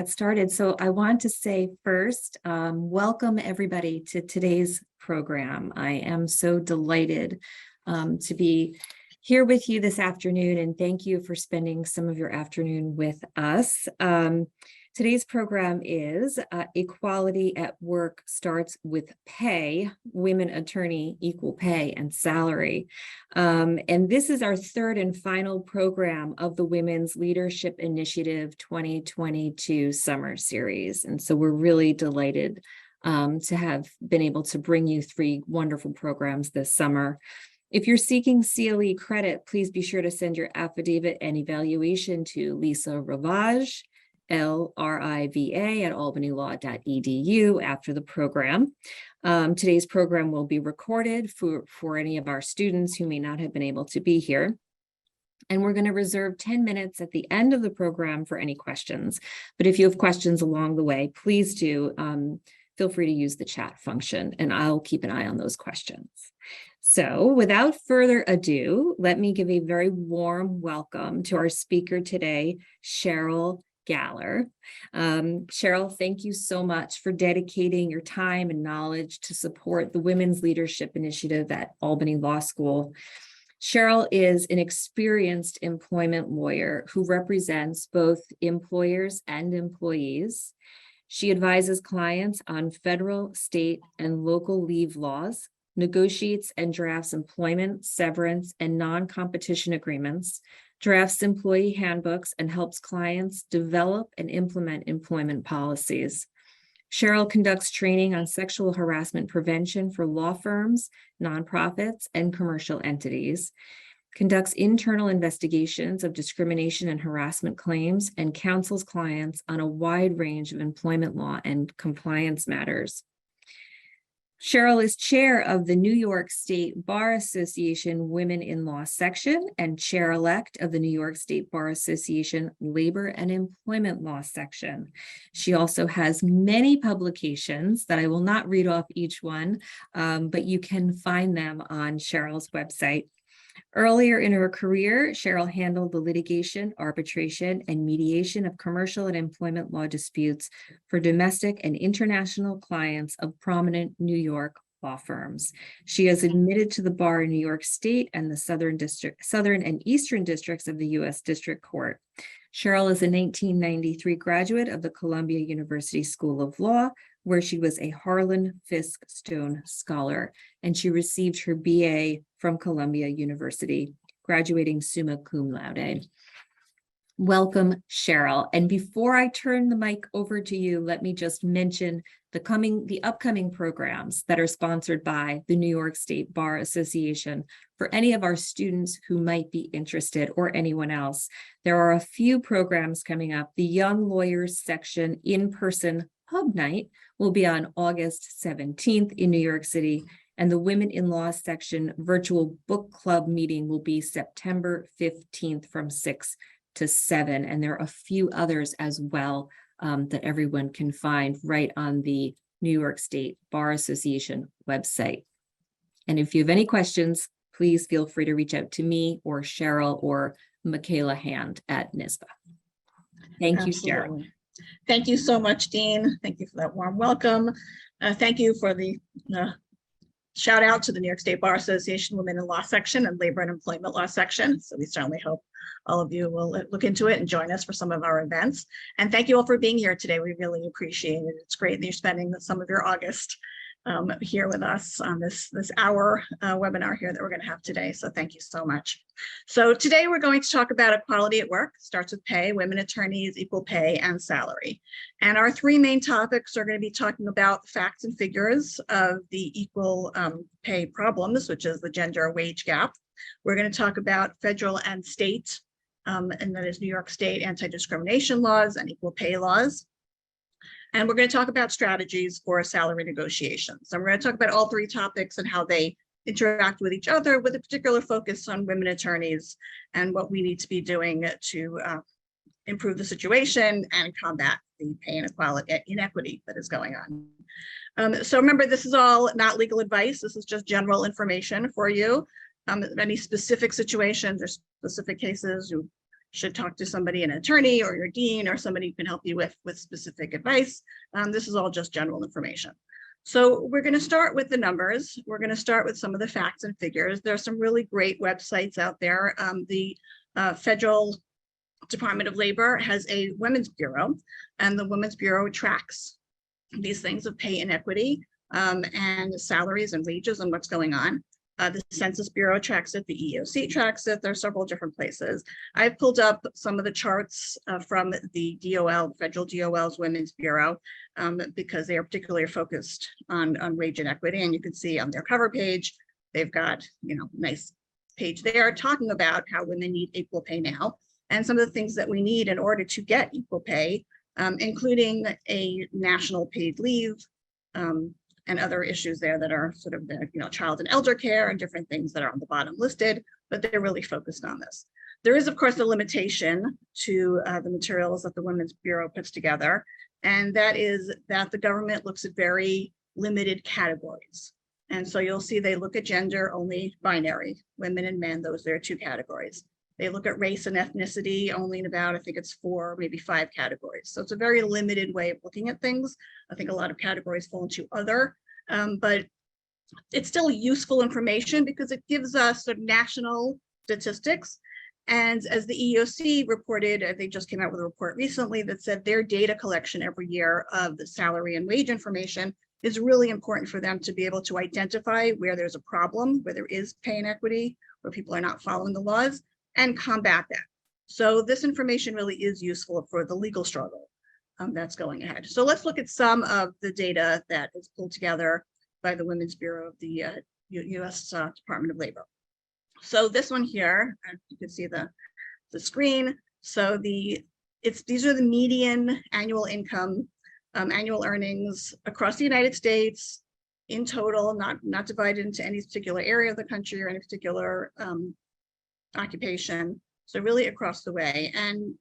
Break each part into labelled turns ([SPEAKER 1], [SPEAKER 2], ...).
[SPEAKER 1] get started. So I want to say first, welcome everybody to today's program. I am so delighted to be here with you this afternoon, and thank you for spending some of your afternoon with us. Today's program is Equality at Work Starts with Pay, Women Attorney, Equal Pay and Salary. And this is our third and final program of the Women's Leadership Initiative 2022 Summer Series. And so we're really delighted to have been able to bring you three wonderful programs this summer. If you're seeking CLE credit, please be sure to send your affidavit and evaluation to Lisa Ravage, LRIVA at albanylaw.edu after the program. Today's program will be recorded for any of our students who may not have been able to be here. And we're going to reserve 10 minutes at the end of the program for any questions. But if you have questions along the way, please do feel free to use the chat function, and I'll keep an eye on those questions. So without further ado, let me give a very warm welcome to our speaker today, Sheryl Galler. Sheryl, thank you so much for dedicating your time and knowledge to support the Women's Leadership Initiative at Albany Law School. Sheryl is an experienced employment lawyer who represents both employers and employees. She advises clients on federal, state, and local leave laws, negotiates and drafts employment, severance, and non-competition agreements, drafts employee handbooks, and helps clients develop and implement employment policies. Sheryl conducts training on sexual harassment prevention for law firms, nonprofits, and commercial entities, conducts internal investigations of discrimination and harassment claims, and counsels clients on a wide range of employment law and compliance matters. Sheryl is chair of the New York State Bar Association Women in Law section and chair-elect of the New York State Bar Association Labor and Employment Law section. She also has many publications that I will not read off each one, but you can find them on Sheryl's website. Earlier in her career, Sheryl handled the litigation, arbitration, and mediation of commercial and employment law disputes for domestic and international clients of prominent New York law firms. She is admitted to the bar in New York State and the Southern and Eastern districts of the U.S. District Court. Sheryl is a 1993 graduate of the Columbia University School of Law, where she was a Harlan Fiske Stone Scholar, and she received her BA from Columbia University, graduating summa cum laude. Welcome, Sheryl. And before I turn the mic over to you, let me just mention the upcoming programs that are sponsored by the New York State Bar Association for any of our students who might be interested, or anyone else. There are a few programs coming up. The Young Lawyers section in-person Hub Night will be on August 17th in New York City, and the Women in Law section virtual book club meeting will be September 15th from 6 to 7. And there are a few others as well that everyone can find right on the New York State Bar Association website. And if you have any questions, please feel free to reach out to me or Sheryl or Michaela Hand at NISBA. Thank you, Sheryl.
[SPEAKER 2] Thank you so much, Dean. Thank you for that warm welcome. Thank you for the shout out to the New York State Bar Association Women in Law section and Labor and Employment Law section. So we certainly hope all of you will look into it and join us for some of our events. And thank you all for being here today. We really appreciate it. It's great that you're spending some of your August here with us on this hour webinar here that we're going to have today. So thank you so much. So today we're going to talk about equality at work. Starts with pay, women attorneys, equal pay, and salary. And our three main topics are going to be talking about the facts and figures of the equal pay problems, which is the gender wage gap. We're going to talk about federal and state, and that is New York State anti-discrimination laws and equal pay laws. And we're going to talk about strategies for salary negotiations. So we're going to talk about all three topics and how they interact with each other, with a particular focus on women attorneys and what we need to be doing to improve the situation and combat the pay inequity that is going on. So remember, this is all not legal advice. This is just general information for you. Any specific situations or specific cases, you should talk to somebody, an attorney or your dean or somebody who can help you with specific advice. This is all just general information. So we're going to start with the numbers. We're going to start with some of the facts and figures. There are some really great websites out there. The Federal Department of Labor has a Women's Bureau, and the Women's Bureau tracks these things of pay inequity and salaries and wages and what's going on. The Census Bureau tracks it, the EEOC tracks it. There are several different places. I've pulled up some of the charts from the DOL, Federal DOL's Women's Bureau, because they are particularly focused on wage inequity. And you can see on their cover page, they've got, nice page there talking about how women need equal pay now and some of the things that we need in order to get equal pay, including a national paid leave, and other issues there that are sort of the, child and elder care and different things that are on the bottom listed, but they're really focused on this. There is, of course, a limitation to the materials that the Women's Bureau puts together, and that is that the government looks at very limited categories. And so you'll see they look at gender only binary, women and men, those are 2 categories. They look at race and ethnicity only in about, I think it's 4, maybe 5 categories. So it's a very limited way of looking at things. I think a lot of categories fall into other, but it's still useful information because it gives us sort of national statistics. And as the EEOC reported, they just came out with a report recently that said their data collection every year of the salary and wage information is really important for them to be able to identify where there's a problem, where there is pay inequity, where people are not following the laws, and combat that. So this information really is useful for the legal struggle that's going ahead. So let's look at some of the data that is pulled together by the Women's Bureau of the U.S. Department of Labor. So this one here, you can see the screen. So these are the median annual income, annual earnings across the United States in total, not divided into any particular area of the country or any particular occupation. So really across the way. And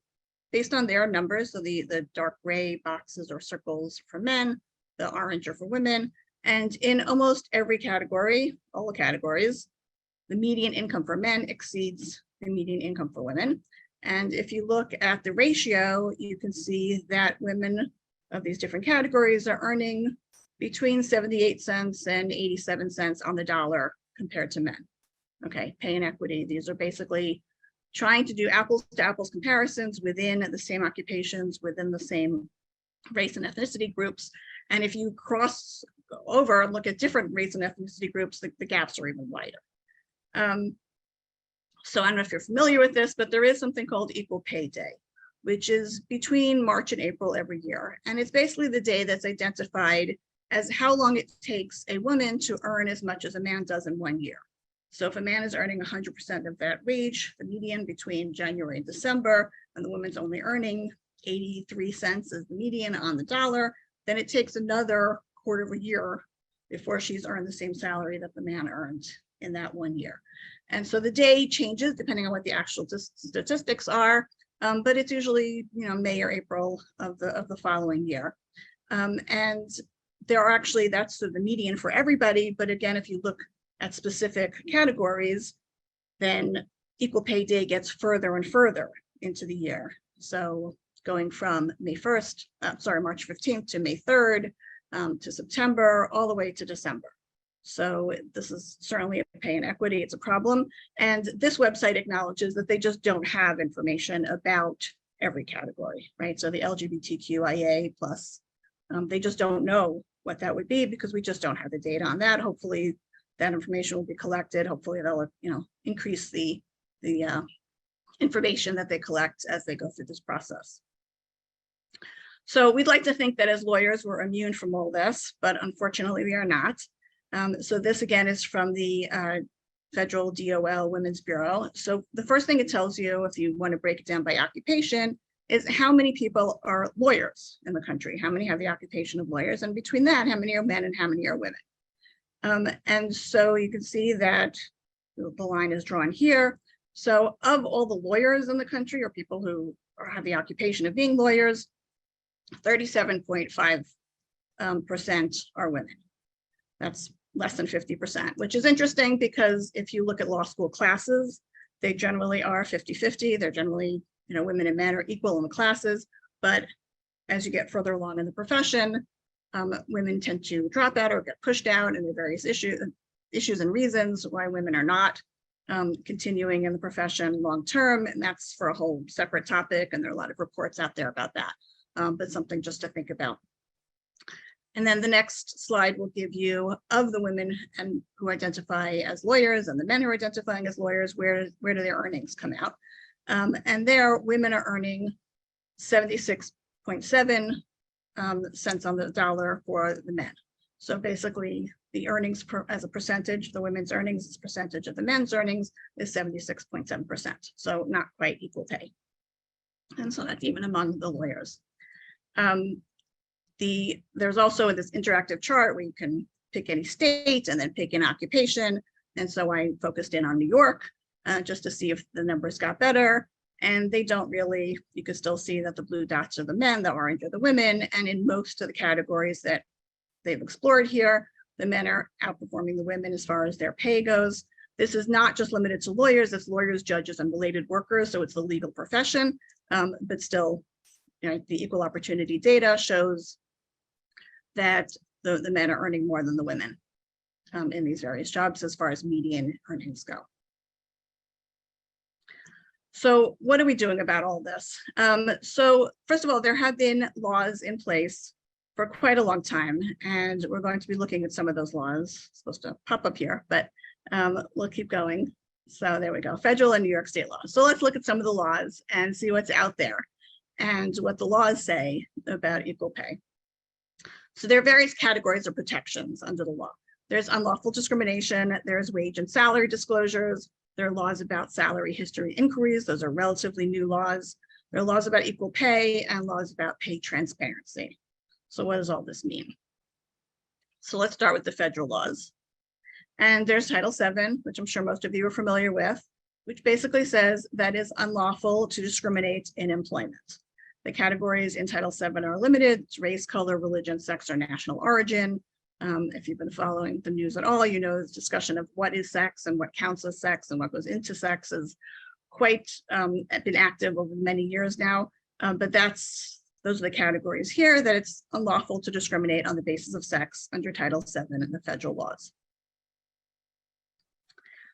[SPEAKER 2] based on their numbers, so the dark gray boxes or circles for men, the orange are for women. And in almost every category, all the categories, the median income for men exceeds the median income for women. And if you look at the ratio, you can see that women of these different categories are earning between 78 cents and 87 cents on the dollar compared to men. Okay, pay inequity. These are basically trying to do apples to apples comparisons within the same occupations, within the same race and ethnicity groups. And if you cross over and look at different race and ethnicity groups, the gaps are even wider. So I don't know if you're familiar with this, but there is something called Equal Pay Day, which is between March and April every year. And it's basically the day that's identified as how long it takes a woman to earn as much as a man does in 1 year. So if a man is earning 100% of that wage, the median between January and December, and the woman's only earning 83 cents as the median on the dollar, then it takes another quarter of a year before she's earned the same salary that the man earned in that 1 year. And so the day changes depending on what the actual statistics are, but it's usually May or April of the following year. And there are actually, that's the median for everybody, but again, if you look at specific categories, then Equal Pay Day gets further and further into the year. So going from March 15th to May 3rd, to September, all the way to December. So this is certainly a pay inequity, it's a problem. And this website acknowledges that they just don't have information about every category, right? So the LGBTQIA+, they just don't know what that would be because we just don't have the data on that. Hopefully that information will be collected. Hopefully they'll increase the information that they collect as they go through this process. So we'd like to think that as lawyers, we're immune from all this, but unfortunately we are not. So this again is from the Federal DOL Women's Bureau. So the first thing it tells you, if you want to break it down by occupation, is how many people are lawyers in the country, how many have the occupation of lawyers, and between that, how many are men and how many are women. And so you can see that the line is drawn here. So of all the lawyers in the country, or people who have the occupation of being lawyers, 37.5% are women. That's less than 50%, which is interesting because if you look at law school classes, they generally are 50-50. They're generally women and men are equal in the classes, but as you get further along in the profession, women tend to drop out or get pushed out, and there are various issues and reasons why women are not continuing in the profession long term, and that's for a whole separate topic, and there are a lot of reports out there about that, but something just to think about. And then the next slide will give you, of the women and who identify as lawyers and the men who are identifying as lawyers, where do their earnings come out? And there, women are earning 76.7 cents on the dollar for the men. So basically, the earnings as a percentage, the women's earnings as a percentage of the men's earnings is 76.7%. So not quite equal pay. And so that's even among the lawyers. There's also in this interactive chart where you can pick any state and then pick an occupation. And so I focused in on New York just to see if the numbers got better. And they don't really, you can still see that the blue dots are the men, the orange are the women. And in most of the categories that they've explored here, the men are outperforming the women as far as their pay goes. This is not just limited to lawyers, it's lawyers, judges, and related workers. So it's the legal profession, but still, the equal opportunity data shows that the men are earning more than the women in these various jobs as far as median earnings go. So what are we doing about all this? So first of all, there have been laws in place for quite a long time, and we're going to be looking at some of those laws. It's supposed to pop up here, but we'll keep going. So there we go, federal and New York state laws. So let's look at some of the laws and see what's out there and what the laws say about equal pay. So there are various categories of protections under the law. There's unlawful discrimination, there's wage and salary disclosures, there are laws about salary history inquiries, those are relatively new laws. There are laws about equal pay and laws about pay transparency. So what does all this mean? So let's start with the federal laws. And there's Title VII, which I'm sure most of you are familiar with, which basically says that it's unlawful to discriminate in employment. The categories in Title VII are limited: it's race, color, religion, sex, or national origin. If you've been following the news at all, you know this discussion of what is sex and what counts as sex and what goes into sex is quite been active over many years now. But those are the categories here, that it's unlawful to discriminate on the basis of sex under Title VII in the federal laws.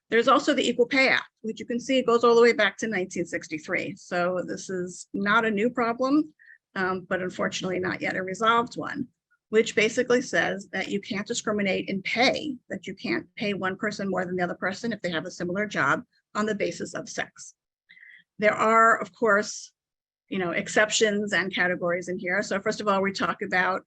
[SPEAKER 2] There's also the Equal Pay Act, which you can see goes all the way back to 1963. So this is not a new problem, but unfortunately not yet a resolved one, which basically says that you can't discriminate in pay, that you can't pay one person more than the other person if they have a similar job on the basis of sex. There are, of course, exceptions and categories in here. So first of all, we talk about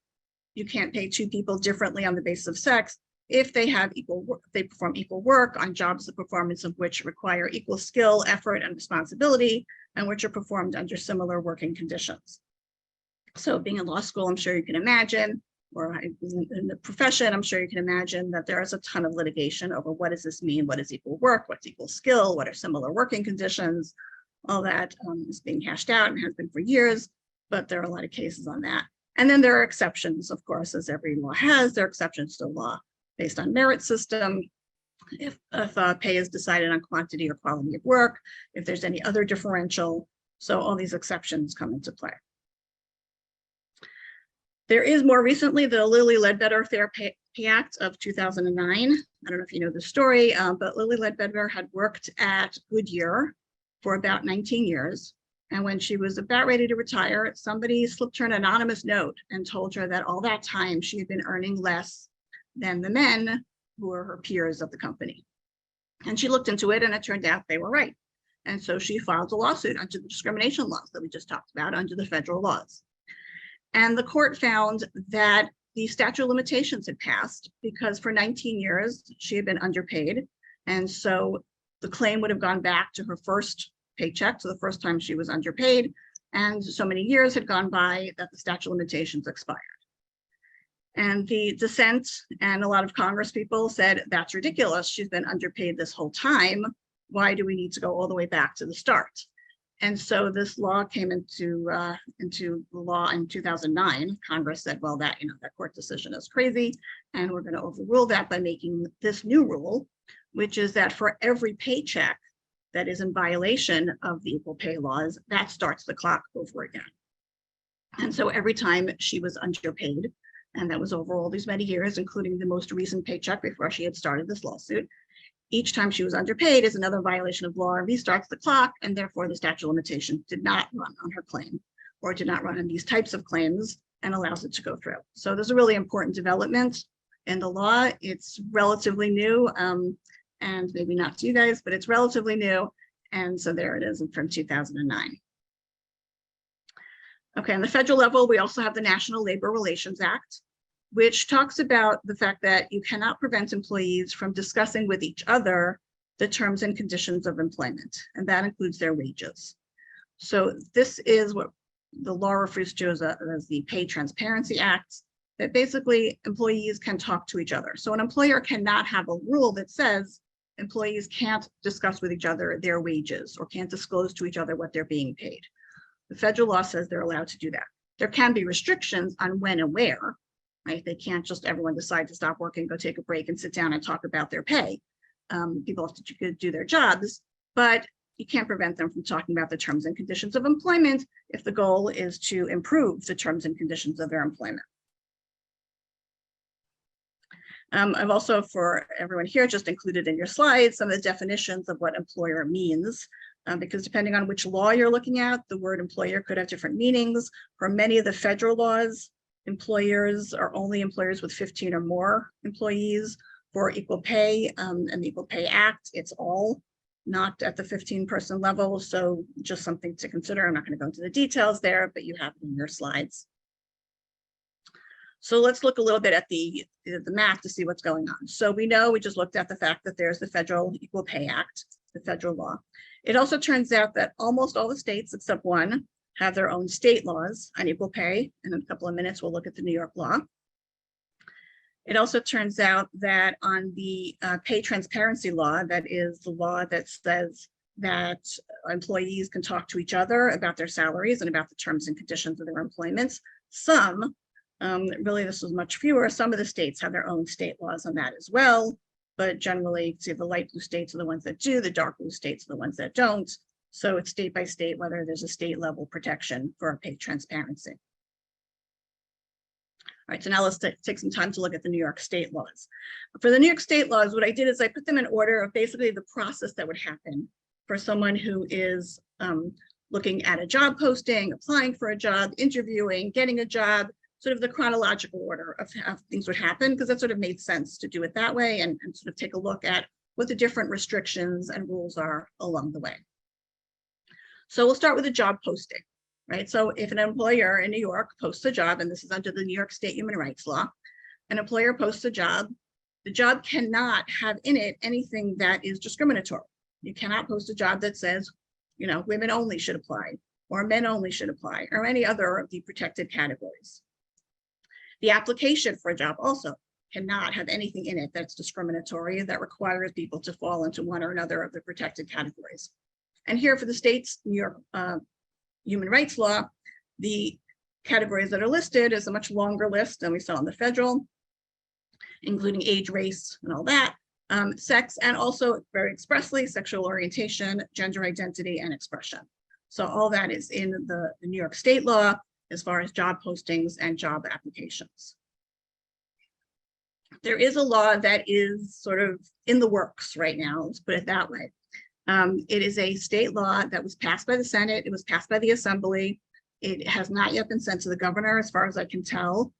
[SPEAKER 2] you can't pay two people differently on the basis of sex if they have equal work, they perform equal work on jobs, the performance of which require equal skill, effort, and responsibility, and which are performed under similar working conditions. So being in law school, I'm sure you can imagine, or in the profession, I'm sure you can imagine that there is a ton of litigation over what does this mean, what is equal work, what's equal skill, what are similar working conditions. All that is being hashed out and has been for years, but there are a lot of cases on that. And then there are exceptions, of course, as every law has. There are exceptions to the law based on merit system, if pay is decided on quantity or quality of work, if there's any other differential. So all these exceptions come into play. There is more recently the Lilly Ledbetter Fair Pay Act of 2009. I don't know if you know the story, but Lilly Ledbetter had worked at Goodyear for about 19 years. And when she was about ready to retire, somebody slipped her an anonymous note and told her that all that time she had been earning less than the men who were her peers of the company. And she looked into it, and it turned out they were right. And so she filed a lawsuit under the discrimination laws that we just talked about, under the federal laws. And the court found that the statute of limitations had passed because for 19 years she had been underpaid. And so the claim would have gone back to her first paycheck, to the first time she was underpaid. And so many years had gone by that the statute of limitations expired. And the dissent and a lot of Congress people said, that's ridiculous. She's been underpaid this whole time. Why do we need to go all the way back to the start? And so this law came into law in 2009. Congress said, well, that court decision is crazy, and we're going to overrule that by making this new rule, which is that for every paycheck that is in violation of the equal pay laws, that starts the clock over again. And so every time she was underpaid, and that was over all these many years, including the most recent paycheck before she had started this lawsuit, each time she was underpaid is another violation of law and restarts the clock, and therefore the statute of limitations did not run on her claim, or did not run on these types of claims, and allows it to go through. So there's a really important development in the law. It's relatively new, and maybe not to you guys, but it's relatively new. And so there it is from 2009. Okay, on the federal level, we also have the National Labor Relations Act, which talks about the fact that you cannot prevent employees from discussing with each other the terms and conditions of employment, and that includes their wages. So this is what the law refers to as the Pay Transparency Act, that basically employees can talk to each other. So an employer cannot have a rule that says employees can't discuss with each other their wages or can't disclose to each other what they're being paid. The federal law says they're allowed to do that. There can be restrictions on when and where, right? They can't just everyone decide to stop working, go take a break and sit down and talk about their pay. People have to do their jobs, but you can't prevent them from talking about the terms and conditions of employment if the goal is to improve the terms and conditions of their employment. I've also, for everyone here, just included in your slides some of the definitions of what employer means, because depending on which law you're looking at, the word employer could have different meanings. For many of the federal laws, employers are only employers with 15 or more employees. For equal pay and the Equal Pay Act, it's all not at the 15-person level. So just something to consider. I'm not going to go into the details there, but you have it in your slides. So let's look a little bit at the math to see what's going on. So we know, we just looked at the fact that there's the Federal Equal Pay Act, the federal law. It also turns out that almost all the states except one have their own state laws on equal pay. And in a couple of minutes, we'll look at the New York law. It also turns out that on the pay transparency law, that is the law that says that employees can talk to each other about their salaries and about the terms and conditions of their employments. Some, really this was much fewer, some of the states have their own state laws on that as well. But generally, see, the light blue states are the ones that do, the dark blue states are the ones that don't. So it's state by state whether there's a state level protection for pay transparency. All right, so now let's take some time to look at the New York state laws. For the New York state laws, what I did is I put them in order of basically the process that would happen for someone who is looking at a job posting, applying for a job, interviewing, getting a job, sort of the chronological order of how things would happen, because that sort of made sense to do it that way and sort of take a look at what the different restrictions and rules are along the way. So we'll start with a job posting, right? So if an employer in New York posts a job, and this is under the New York State Human Rights Law, an employer posts a job, the job cannot have in it anything that is discriminatory. You cannot post a job that says, you know, women only should apply, or men only should apply, or any other of the protected categories. The application for a job also cannot have anything in it that's discriminatory, that requires people to fall into one or another of the protected categories. And here for the state's New York human rights law, the categories that are listed is a much longer list than we saw in the federal, including age, race, and all that, sex, and also very expressly sexual orientation, gender identity, and expression. So all that is in the New York state law as far as job postings and job applications. There is a law that is sort of in the works right now, let's put it that way. It is a state law that was passed by the Senate. It was passed by the Assembly. It has not yet been sent to the governor, as far as I can tell.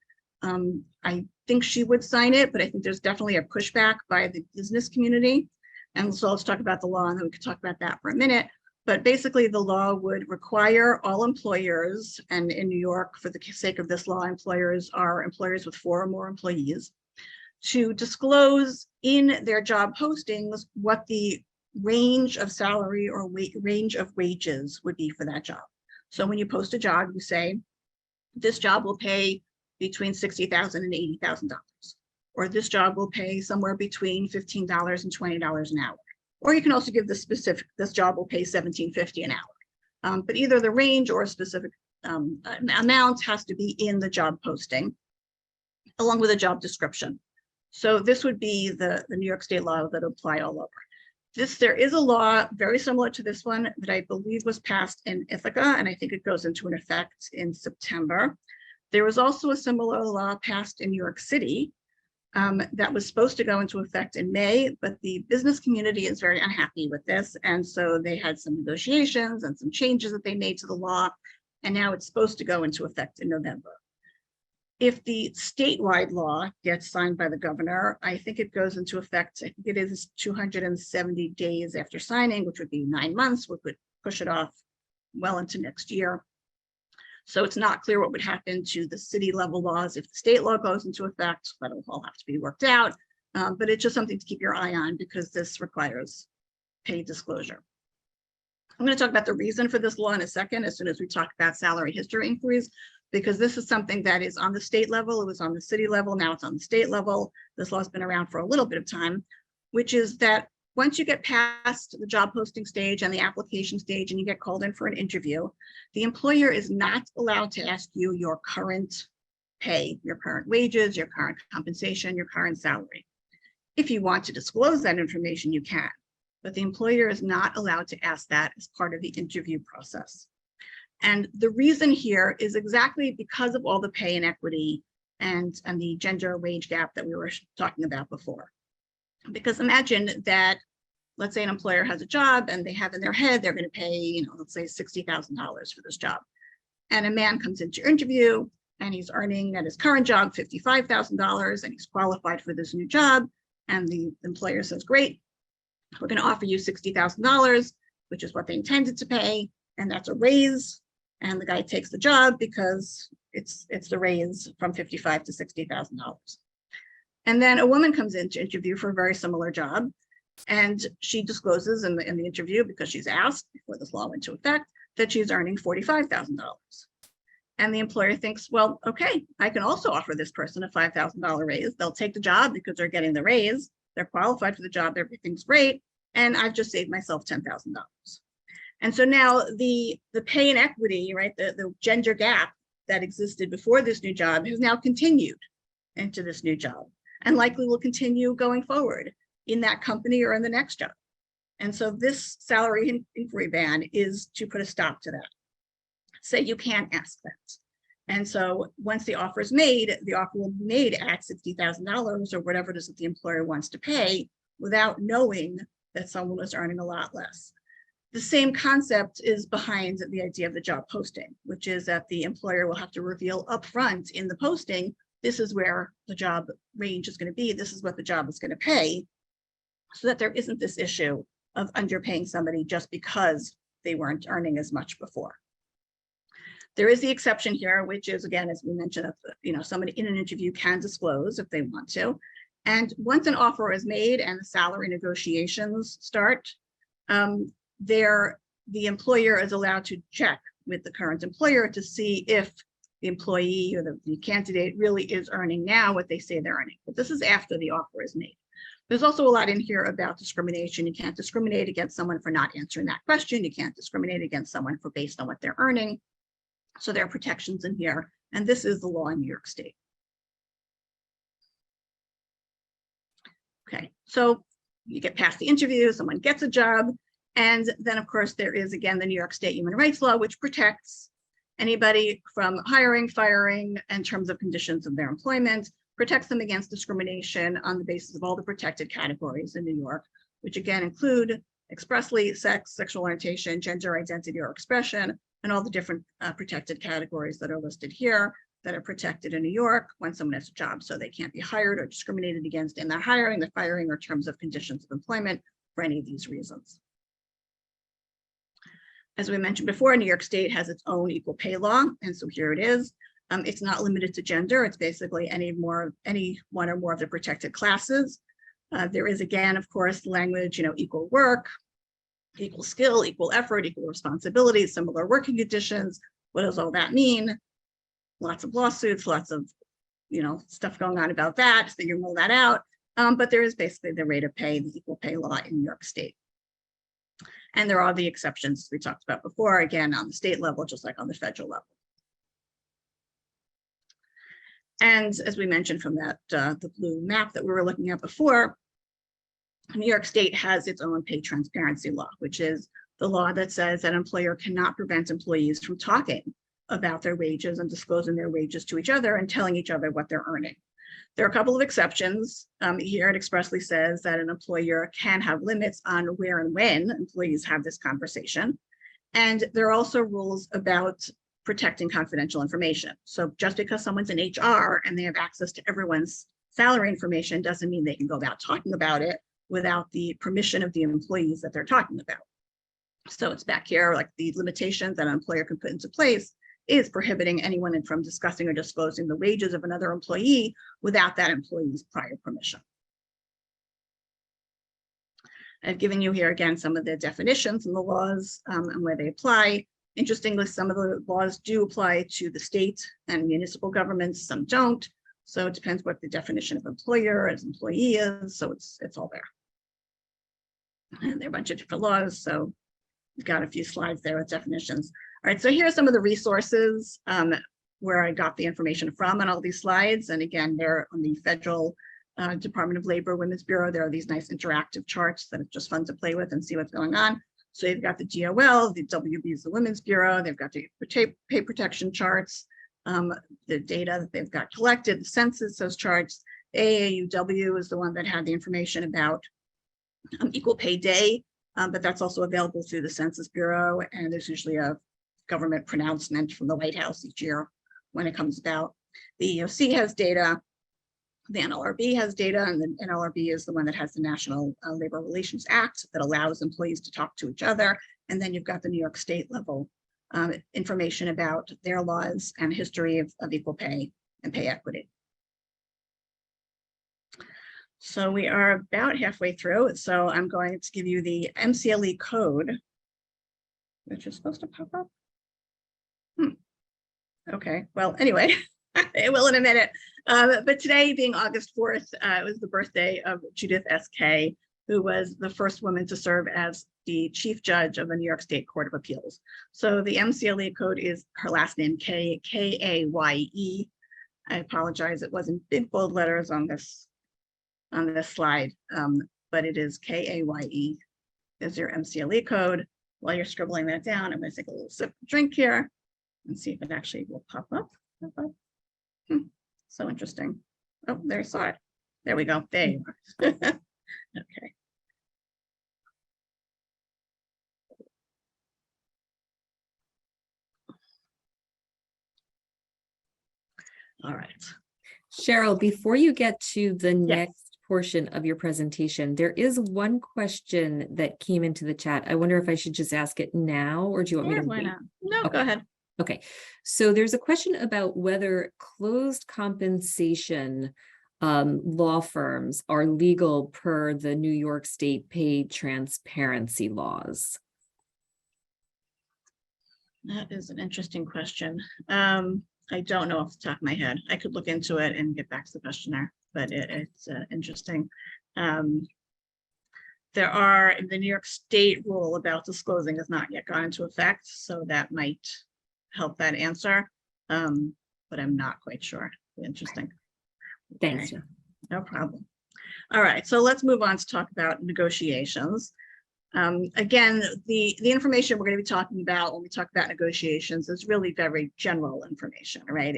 [SPEAKER 2] I think she would sign it, but I think there's definitely a pushback by the business community. And so let's talk about the law, and then we can talk about that for a minute. But basically, the law would require all employers, and in New York, for the sake of this law, employers are employers with 4 or more employees, to disclose in their job postings what the range of salary or range of wages would be for that job. So when you post a job, you say, this job will pay between $60,000 and $80,000, or this job will pay somewhere between $15 and $20 an hour. Or you can also give the specific, this job will pay $17.50 an hour. But either the range or a specific amount has to be in the job posting, along with a job description. So this would be the New York state law that would apply all over. There is a law very similar to this one that I believe was passed in Ithaca, and I think it goes into an effect in September. There was also a similar law passed in New York City that was supposed to go into effect in May, but the business community is very unhappy with this. And so they had some negotiations and some changes that they made to the law, and now it's supposed to go into effect in November. If the statewide law gets signed by the governor, I think it goes into effect, I think it is 270 days after signing, which would be 9 months, which would push it off well into next year. So it's not clear what would happen to the city level laws if the state law goes into effect. That'll all have to be worked out, but it's just something to keep your eye on because this requires paid disclosure. I'm going to talk about the reason for this law in a second, as soon as we talk about salary history inquiries, because this is something that is on the state level. It was on the city level. Now it's on the state level. This law has been around for a little bit of time, which is that once you get past the job posting stage and the application stage and you get called in for an interview, the employer is not allowed to ask you your current pay, your current wages, your current compensation, your current salary. If you want to disclose that information, you can, but the employer is not allowed to ask that as part of the interview process. And the reason here is exactly because of all the pay inequity and the gender wage gap that we were talking about before. Because imagine that, let's say an employer has a job and they have in their head, they're going to pay, let's say $60,000 for this job. And a man comes into your interview and he's earning at his current job $55,000 and he's qualified for this new job. And the employer says, great, we're going to offer you $60,000, which is what they intended to pay. And that's a raise. And the guy takes the job because it's the raise from $55,000 to $60,000. And then a woman comes in to interview for a very similar job. And she discloses in the interview, because she's asked before this law went into effect, that she's earning $45,000. And the employer thinks, well, okay, I can also offer this person a $5,000 raise. They'll take the job because they're getting the raise. They're qualified for the job. Everything's great. And I've just saved myself $10,000. And so now the pay inequity, right, the gender gap that existed before this new job has now continued into this new job and likely will continue going forward in that company or in the next job. And so this salary inquiry ban is to put a stop to that. Say you can't ask that. And so once the offer is made, the offer will be made at $60,000 or whatever it is that the employer wants to pay without knowing that someone was earning a lot less. The same concept is behind the idea of the job posting, which is that the employer will have to reveal upfront in the posting, this is where the job range is going to be, this is what the job is going to pay, so that there isn't this issue of underpaying somebody just because they weren't earning as much before. There is the exception here, which is, again, as we mentioned, somebody in an interview can disclose if they want to. And once an offer is made and the salary negotiations start, the employer is allowed to check with the current employer to see if the employee or the candidate really is earning now what they say they're earning. But this is after the offer is made. There's also a lot in here about discrimination. You can't discriminate against someone for not answering that question. You can't discriminate against someone for based on what they're earning. So there are protections in here. And this is the law in New York State. Okay, so you get past the interview, someone gets a job. And then, of course, there is, again, the New York State Human Rights Law, which protects anybody from hiring, firing, in terms of conditions of their employment, protects them against discrimination on the basis of all the protected categories in New York, which again include expressly sex, sexual orientation, gender identity or expression, and all the different protected categories that are listed here that are protected in New York when someone has a job. So they can't be hired or discriminated against in their hiring, the firing, or terms of conditions of employment for any of these reasons. As we mentioned before, New York State has its own equal pay law, and so here it is. It's not limited to gender. It's basically any one or more of the protected classes. There is, again, of course, language, equal work, equal skill, equal effort, equal responsibility, similar working conditions. What does all that mean? Lots of lawsuits, lots of, stuff going on about that, figuring all that out. But there is basically the rate of pay, the equal pay law in New York State. And there are the exceptions we talked about before, again, on the state level, just like on the federal level. And as we mentioned from that, the blue map that we were looking at before, New York State has its own pay transparency law, which is the law that says that an employer cannot prevent employees from talking about their wages and disclosing their wages to each other and telling each other what they're earning. There are a couple of exceptions. Here it expressly says that an employer can have limits on where and when employees have this conversation. And there are also rules about protecting confidential information. So just because someone's in HR and they have access to everyone's salary information doesn't mean they can go about talking about it without the permission of the employees that they're talking about. So it's back here, like the limitations that an employer can put into place is prohibiting anyone from discussing or disclosing the wages of another employee without that employee's prior permission. I've given you here again some of the definitions in the laws and where they apply. Interestingly, some of the laws do apply to the state and municipal governments, some don't. So it depends what the definition of employer as employee is. So it's all there. And there are a bunch of different laws. So we've got a few slides there with definitions. All right, so here are some of the resources where I got the information from on all these slides. And again, they're on the Federal Department of Labor Women's Bureau. There are these nice interactive charts that are just fun to play with and see what's going on. So you've got the DOL, the WB is the Women's Bureau. They've got the pay protection charts, the data that they've got collected, the census, those charts. AAUW is the one that had the information about equal pay day, but that's also available through the Census Bureau. And there's usually a government pronouncement from the White House each year when it comes about. The EEOC has data, the NLRB has data, and the NLRB is the one that has the National Labor Relations Act that allows employees to talk to each other. And then you've got the New York State level information about their laws and history of equal pay and pay equity. So we are about halfway through. So I'm going to give you the MCLE Code, which is supposed to pop up. Okay, well, anyway, it will in a minute. But today being August 4th, it was the birthday of Judith S.K., who was the first woman to serve as the chief judge of the New York State Court of Appeals. So the MCLE Code is her last name, K-A-Y-E. I apologize, it wasn't big bold letters on this slide, but it is K-A-Y-E is your MCLE code. While you're scribbling that down, I'm going to take a little sip of drink here and see if it actually will pop up. So interesting. Oh, there I saw it. There we go. There you are. Okay. All right.
[SPEAKER 1] Sheryl, before you get to the next portion of your presentation, there is one question that came into the chat. I wonder if I should just ask it now, or do you want me to
[SPEAKER 2] why
[SPEAKER 1] wait?
[SPEAKER 2] not? No,
[SPEAKER 1] Okay.
[SPEAKER 2] Go ahead.
[SPEAKER 1] Okay, so there's a question about whether closed compensation law firms are legal per the New York State pay transparency laws.
[SPEAKER 2] That is an interesting question. I don't know off the top of my head. I could look into it and get back to the questionnaire, but it's interesting. There are, the New York State rule about disclosing has not yet gone into effect, so that might help that answer, but I'm not quite sure. Interesting.
[SPEAKER 1] Thanks.
[SPEAKER 2] Okay. No problem. All right, so let's move on to talk about negotiations. Again, the information we're going to be talking about when we talk about negotiations is really very general information, right?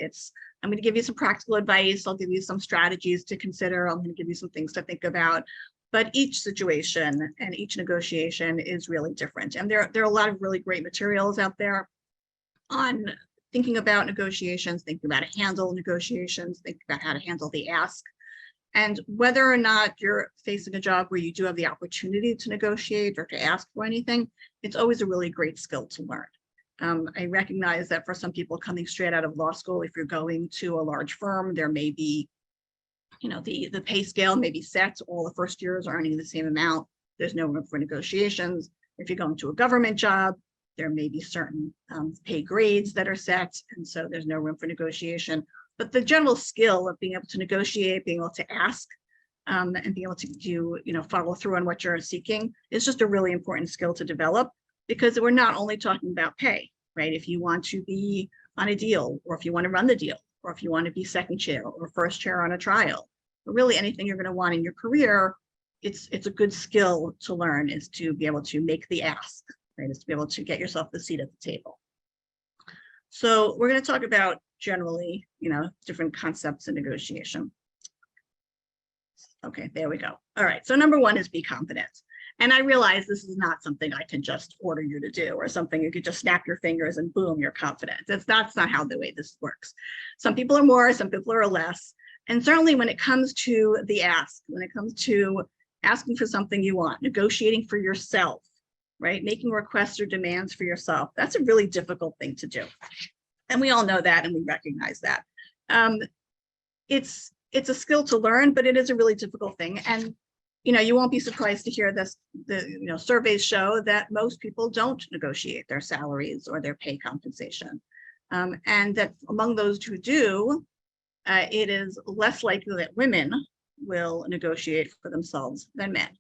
[SPEAKER 2] I'm going to give you some practical advice. I'll give you some strategies to consider. I'm going to give you some things to think about. But each situation and each negotiation is really different. And there are a lot of really great materials out there on thinking about negotiations, thinking about how to handle negotiations, thinking about how to handle the ask. And whether or not you're facing a job where you do have the opportunity to negotiate or to ask for anything, it's always a really great skill to learn. I recognize that for some people coming straight out of law school, if you're going to a large firm, there may be, the pay scale may be set. All the first years are earning the same amount. There's no room for negotiations. If you're going to a government job, there may be certain pay grades that are set, and so there's no room for negotiation. But the general skill of being able to negotiate, being able to ask, and being able to do, follow through on what you're seeking is just a really important skill to develop, because we're not only talking about pay, right? If you want to be on a deal, or if you want to run the deal, or if you want to be second chair or first chair on a trial, or really anything you're going to want in your career, it's a good skill to learn, is to be able to make the ask, right? Is to be able to get yourself the seat at the table. So we're going to talk about generally, different concepts in negotiation. Okay, there we go. All right, so number one is be confident. And I realize this is not something I can just order you to do, or something you could just snap your fingers and boom, you're confident. That's not how the way this works. Some people are more, some people are less. And certainly when it comes to the ask, when it comes to asking for something you want, negotiating for yourself, right? Making requests or demands for yourself, that's a really difficult thing to do. And we all know that, and we recognize that. It's a skill to learn, but it is a really difficult thing. And you won't be surprised to hear this. Surveys show that most people don't negotiate their salaries or their pay compensation, and that among those who do, it is less likely that women will negotiate for themselves than men.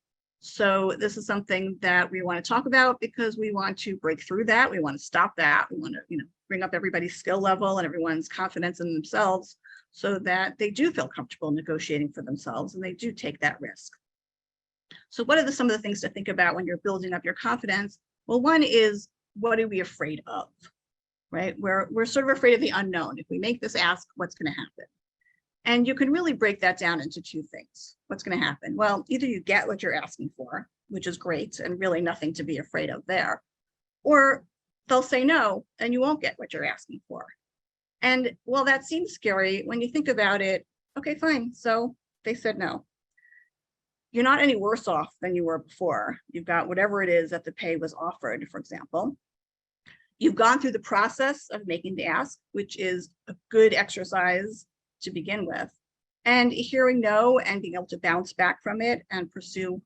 [SPEAKER 2] So this is something that we want to talk about, because we want to break through that. We want to stop that. We want to, bring up everybody's skill level and everyone's confidence in themselves, so that they do feel comfortable negotiating for themselves and they do take that risk. So what are some of the things to think about when you're building up your confidence? Well, one is, what are we afraid of, right? We're sort of afraid of the unknown. If we make this ask, what's going to happen? And you can really break that down into two things. What's going to happen? Well, either you get what you're asking for, which is great and really nothing to be afraid of there, or they'll say no and you won't get what you're asking for. And while that seems scary, when you think about it, okay, fine. So they said no. You're not any worse off than you were before. You've got whatever it is that the pay was offered, for example. You've gone through the process of making the ask, which is a good exercise to begin with. And hearing no and being able to bounce back from it and pursue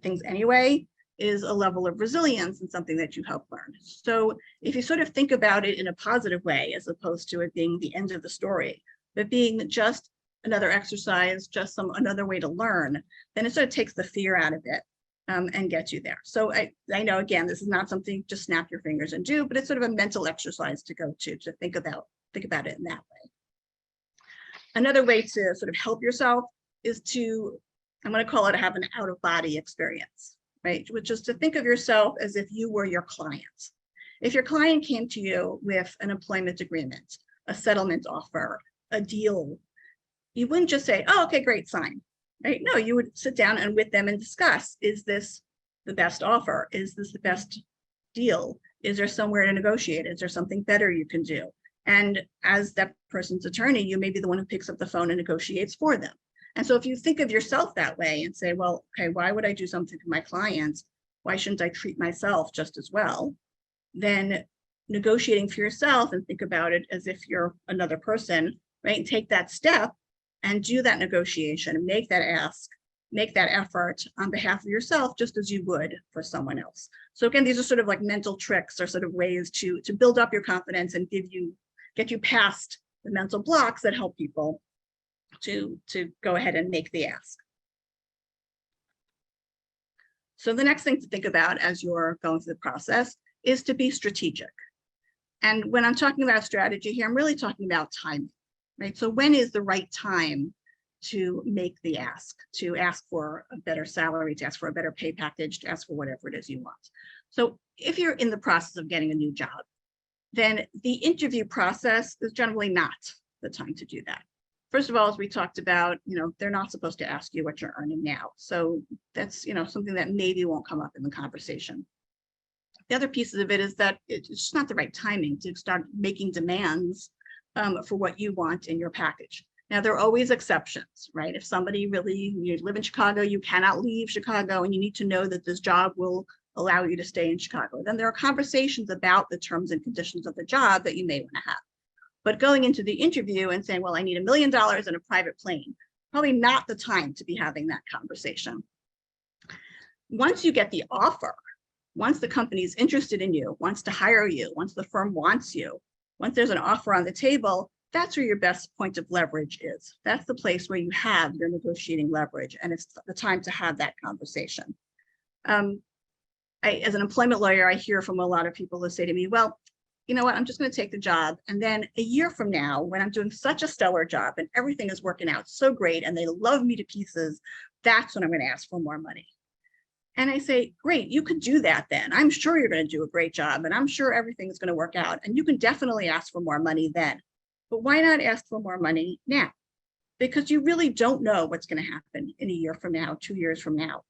[SPEAKER 2] things anyway is a level of resilience and something that you help learn. So if you sort of think about it in a positive way, as opposed to it being the end of the story, but being just another exercise, just another way to learn, then it sort of takes the fear out of it and gets you there. So I know, again, this is not something just snap your fingers and do, but it's sort of a mental exercise to go to think about it in that way. Another way to sort of help yourself is to, I'm going to call it, have an out-of-body experience, right? Which is to think of yourself as if you were your client. If your client came to you with an employment agreement, a settlement offer, a deal, you wouldn't just say, oh, okay, great, sign, right? No, you would sit down and with them and discuss, is this the best offer? Is this the best deal? Is there somewhere to negotiate? Is there something better you can do? And as that person's attorney, you may be the one who picks up the phone and negotiates for them. And so if you think of yourself that way and say, well, okay, why would I do something for my clients? Why shouldn't I treat myself just as well? Then negotiating for yourself, and think about it as if you're another person, right? And take that step and do that negotiation and make that ask, make that effort on behalf of yourself, just as you would for someone else. So again, these are sort of like mental tricks, or sort of ways to build up your confidence and get you past the mental blocks that help people to go ahead and make the ask. So the next thing to think about as you're going through the process is to be strategic. And when I'm talking about strategy here, I'm really talking about timing, right? So when is the right time to make the ask, to ask for a better salary, to ask for a better pay package, to ask for whatever it is you want? So if you're in the process of getting a new job, then the interview process is generally not the time to do that. First of all, as we talked about, they're not supposed to ask you what you're earning now. So that's, something that maybe won't come up in the conversation. The other piece of it is that it's just not the right timing to start making demands for what you want in your package. Now, there are always exceptions, right? If somebody really, you live in Chicago, you cannot leave Chicago, and you need to know that this job will allow you to stay in Chicago, then there are conversations about the terms and conditions of the job that you may want to have. But going into the interview and saying, well, I need $1 million in a private plane, probably not the time to be having that conversation. Once you get the offer, once the company is interested in you, wants to hire you, once the firm wants you, once there's an offer on the table, that's where your best point of leverage is. That's the place where you have your negotiating leverage, and it's the time to have that conversation. As an employment lawyer, I hear from a lot of people who say to me, well, you know what, I'm just going to take the job. And then a year from now, when I'm doing such a stellar job and everything is working out so great and they love me to pieces, that's when I'm going to ask for more money. And I say, great, you could do that then. I'm sure you're going to do a great job and I'm sure everything's going to work out. And you can definitely ask for more money then. But why not ask for more money now? Because you really don't know what's going to happen in a year from now, 2 years from now.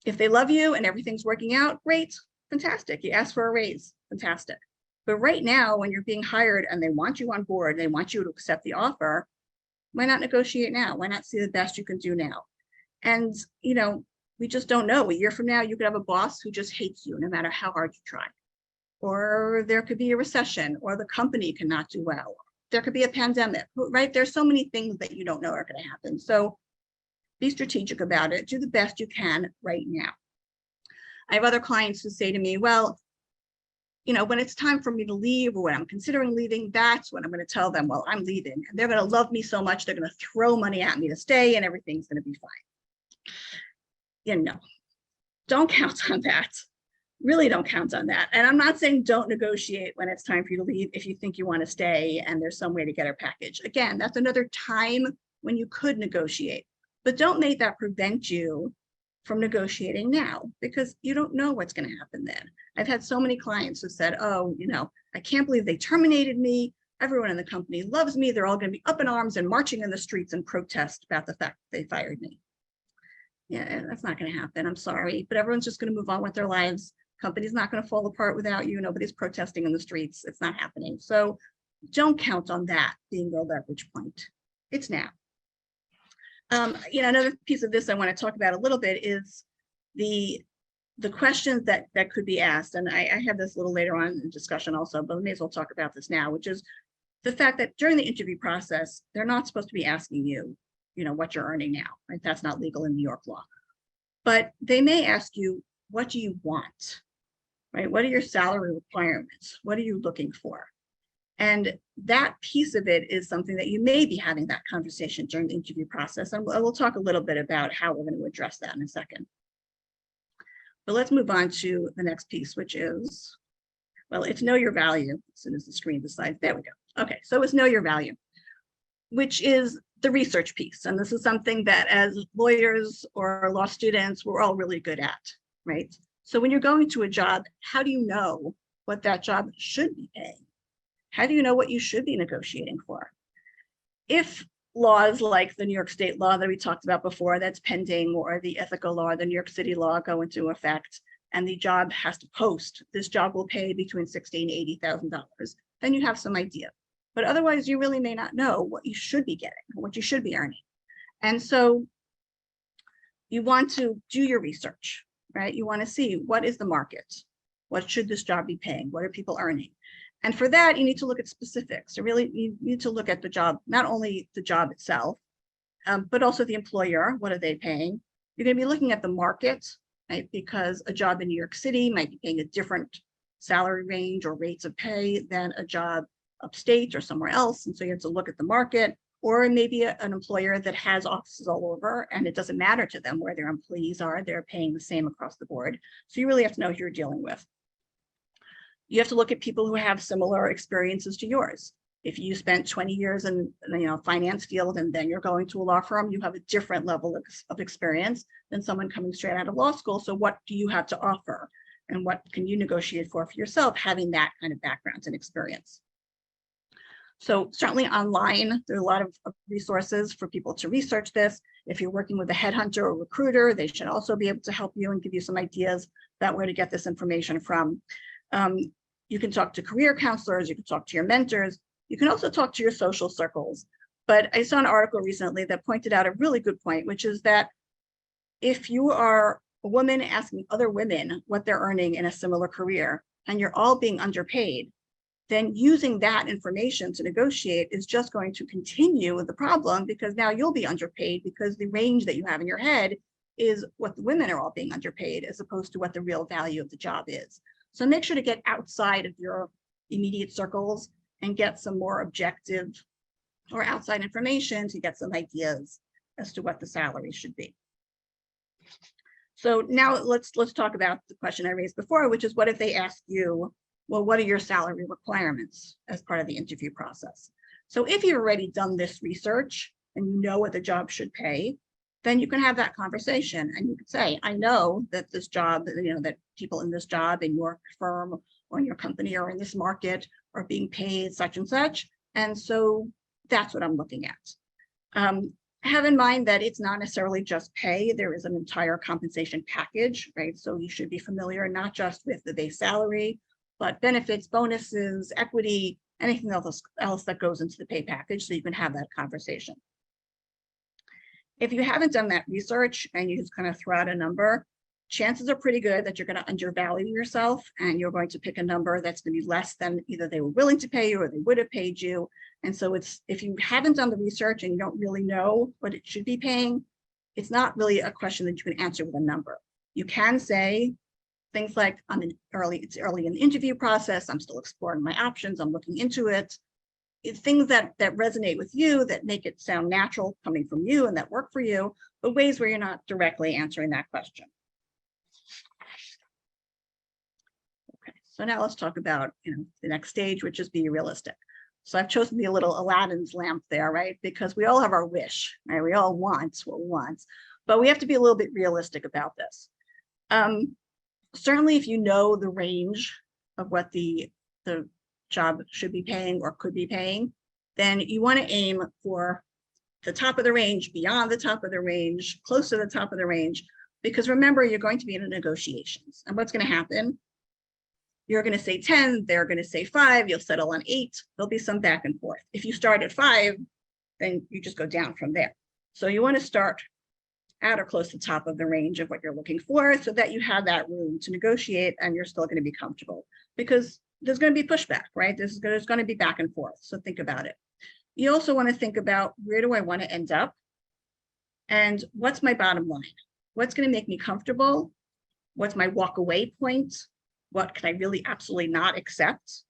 [SPEAKER 2] If they love you and everything's working out, great, fantastic. You ask for a raise, fantastic. But right now, when you're being hired and they want you on board, they want you to accept the offer, why not negotiate now? Why not see the best you can do now? And, you know, we just don't know. A year from now, you could have a boss who just hates you no matter how hard you try. Or there could be a recession, or the company cannot do well. There could be a pandemic, right? There's so many things that you don't know are going to happen. So be strategic about it. Do the best you can right now. I have other clients who say to me, well, you know, when it's time for me to leave or when I'm considering leaving, that's when I'm going to tell them, well, I'm leaving. And they're going to love me so much, they're going to throw money at me to stay and everything's going to be fine. You know, don't count on that. Really don't count on that. And I'm not saying don't negotiate when it's time for you to leave if you think you want to stay and there's some way to get a package. Again, that's another time when you could negotiate, but don't make that prevent you from negotiating now, because you don't know what's going to happen then. I've had so many clients who said, oh, you know, I can't believe they terminated me. Everyone in the company loves me. They're all going to be up in arms and marching in the streets and protest about the fact that they fired me. Yeah, that's not going to happen. I'm sorry, but everyone's just going to move on with their lives. Company's not going to fall apart without you. Nobody's protesting in the streets. It's not happening. So don't count on that being your leverage point. It's now. You know, another piece of this I want to talk about a little bit is the questions that could be asked. And I have this a little later on in the discussion also, but I may as well talk about this now, which is the fact that during the interview process, they're not supposed to be asking you, you know, what you're earning now, right? That's not legal in New York law. But they may ask you, what do you want, right? What are your salary requirements? What are you looking for? And that piece of it is something that you may be having that conversation during the interview process. And we'll talk a little bit about how we're going to address that in a second. But let's move on to the next piece, which is, well, it's know your value. As soon as the screen decides, there we go. Okay, so it's know your value, which is the research piece. And this is something that as lawyers or law students, we're all really good at, right? So when you're going to a job, how do you know what that job should be paying? How do you know what you should be negotiating for? If laws like the New York State law that we talked about before that's pending, or the ethical law, the New York City law go into effect, and the job has to post, this job will pay between $60,000 and $80,000, then you have some idea. But otherwise, you really may not know what you should be getting, what you should be earning. And so you want to do your research, right? You want to see what is the market? What should this job be paying? What are people earning? And for that, you need to look at specifics. So really, you need to look at the job, not only the job itself, but also the employer. What are they paying? You're going to be looking at the market, right? Because a job in New York City might be paying a different salary range or rates of pay than a job upstate or somewhere else. And so you have to look at the market, or maybe an employer that has offices all over and it doesn't matter to them where their employees are. They're paying the same across the board. So you really have to know who you're dealing with. You have to look at people who have similar experiences to yours. If you spent 20 years in finance field and then you're going to a law firm, you have a different level of experience than someone coming straight out of law school. So what do you have to offer? And what can you negotiate for yourself, having that kind of background and experience? So certainly online, there are a lot of resources for people to research this. If you're working with a headhunter or recruiter, they should also be able to help you and give you some ideas about where to get this information from. You can talk to career counselors, you can talk to your mentors, you can also talk to your social circles. But I saw an article recently that pointed out a really good point, which is that if you are a woman asking other women what they're earning in a similar career, and you're all being underpaid, then using that information to negotiate is just going to continue with the problem, because now you'll be underpaid because the range that you have in your head is what the women are all being underpaid as opposed to what the real value of the job is. So make sure to get outside of your immediate circles and get some more objective or outside information to get some ideas as to what the salary should be. So now let's talk about the question I raised before, which is what if they ask you, well, what are your salary requirements as part of the interview process? So if you've already done this research and you know what the job should pay, then you can have that conversation and you can say, I know that this job, that people in this job in your firm or in your company or in this market are being paid such and such. And so that's what I'm looking at. Have in mind that it's not necessarily just pay. There is an entire compensation package, right? So you should be familiar not just with the base salary, but benefits, bonuses, equity, anything else that goes into the pay package, so you can have that conversation. If you haven't done that research and you just kind of throw out a number, chances are pretty good that you're going to undervalue yourself and you're going to pick a number that's going to be less than either they were willing to pay you or they would have paid you. And so if you haven't done the research and you don't really know what it should be paying, it's not really a question that you can answer with a number. You can say things like, it's early in the interview process, I'm still exploring my options, I'm looking into it. It's things that resonate with you, that make it sound natural coming from you and that work for you, but ways where you're not directly answering that question. Okay, so now let's talk about the next stage, which is be realistic. So I've chosen the little Aladdin's lamp there, right? Because we all have our wish, right? We all want what we want, but we have to be a little bit realistic about this. Certainly, if you know the range of what the job should be paying or could be paying, then you want to aim for the top of the range, beyond the top of the range, close to the top of the range, because remember, you're going to be in negotiations. And what's going to happen? You're going to say 10, they're going to say 5, you'll settle on 8, there'll be some back and forth. If you start at 5, then you just go down from there. So you want to start at or close to the top of the range of what you're looking for so that you have that room to negotiate and you're still going to be comfortable, because there's going to be pushback, right? There's going to be back and forth. So think about it. You also want to think about, where do I want to end up? And what's my bottom line? What's going to make me comfortable? What's my walk away point? What can I really absolutely not accept?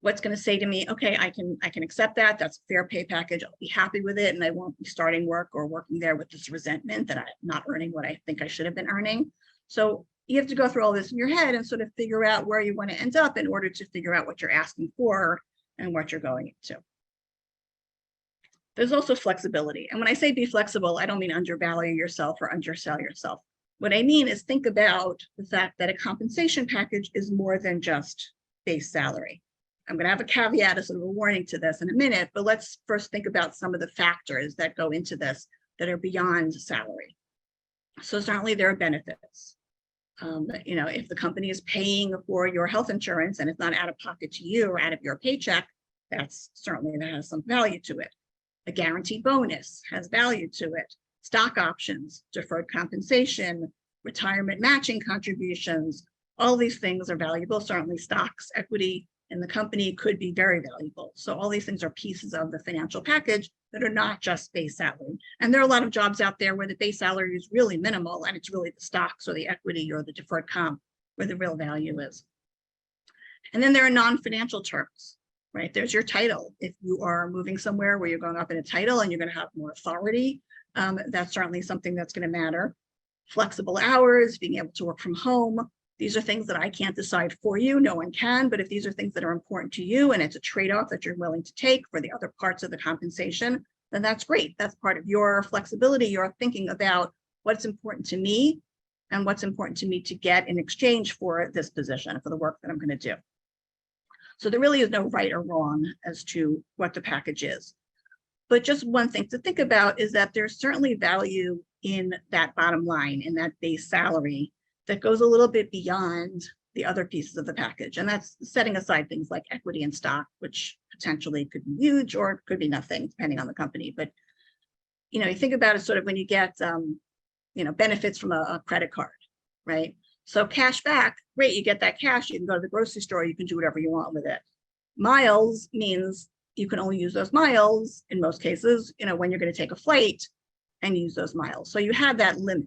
[SPEAKER 2] What's going to say to me, okay, I can accept that. That's a fair pay package. I'll be happy with it. And I won't be starting work or working there with this resentment that I'm not earning what I think I should have been earning. So you have to go through all this in your head and sort of figure out where you want to end up in order to figure out what you're asking for and what you're going into. There's also flexibility. And when I say be flexible, I don't mean undervalue yourself or undersell yourself. What I mean is think about the fact that a compensation package is more than just base salary. I'm going to have a caveat, a sort of a warning to this in a minute, but let's first think about some of the factors that go into this that are beyond salary. So certainly there are benefits. If the company is paying for your health insurance and it's not out of pocket to you or out of your paycheck, that has some value to it. A guaranteed bonus has value to it. Stock options, deferred compensation, retirement matching contributions, all these things are valuable. Certainly stocks, equity in the company could be very valuable. So all these things are pieces of the financial package that are not just base salary. And there are a lot of jobs out there where the base salary is really minimal and it's really the stocks or the equity or the deferred comp where the real value is. And then there are non-financial terms, right? There's your title. If you are moving somewhere where you're going up in a title and you're going to have more authority, that's certainly something that's going to matter. Flexible hours, being able to work from home. These are things that I can't decide for you. No one can, but if these are things that are important to you and it's a trade-off that you're willing to take for the other parts of the compensation, then that's great. That's part of your flexibility. You're thinking about what's important to me and what's important to me to get in exchange for this position, for the work that I'm going to do. So there really is no right or wrong as to what the package is. But just one thing to think about is that there's certainly value in that bottom line, in that base salary, that goes a little bit beyond the other pieces of the package. And that's setting aside things like equity and stock, which potentially could be huge or could be nothing, depending on the company. But, you think about it sort of when you get, benefits from a credit card, right? So cash back, great, you get that cash, you can go to the grocery store, you can do whatever you want with it. Miles means you can only use those miles in most cases, when you're going to take a flight and use those miles. So you have that limit.